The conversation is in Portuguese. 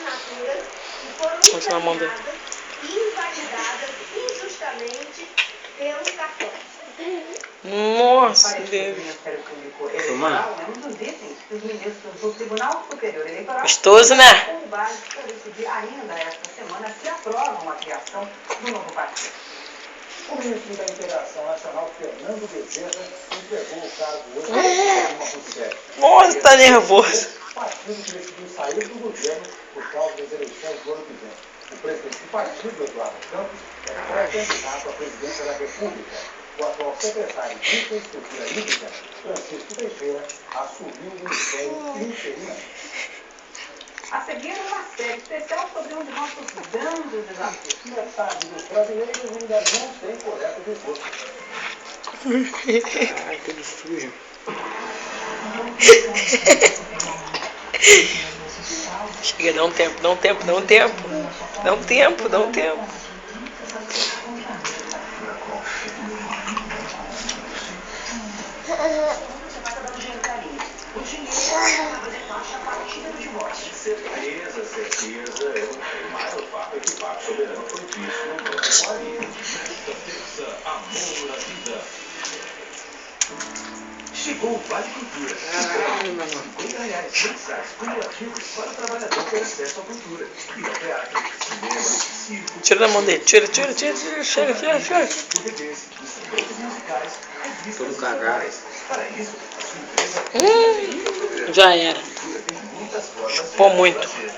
assinaturas que foram encaminhadas e invalidadas injustamente pelos cartões. Nossa, Deus. Gostoso, né? O ministro da Integração Nacional, Fernando Bezerra, entregou o caso hoje a uma Rousseff. Nossa, tá nervoso. O partido que decidiu sair do governo por causa das eleições do ano que vem. O presidente do partido, Eduardo Campos, é pré-candidato à presidência da República. O atual secretário de Infraestrutura Hídrica, Francisco Teixeira, assumiu o ministério interinamente. A seguir, uma série especial sobre um de nossos grandes desafios. Metade dos brasileiros ainda não tem coleta de esgoto. Ai, tudo sujo. Chega, dá um tempo, dá um tempo, dá um tempo. Dá um tempo, dá um tempo. Certeza, é o maior fato é que o Pacto Soberano foi visto no Banco Maria. Nesta terça, Amor da Vida. Chegou o Vale Cultura. R$50 mensais cumulativos para o trabalhador ter acesso à cultura. E ao teatro, cinema, circo... Tira da mão dele, tira, chega. Instrumentos musicais, revistas todo cagado. Para isso, a sua empresa Já era. tem muitas formas de Pô, muito. fazer.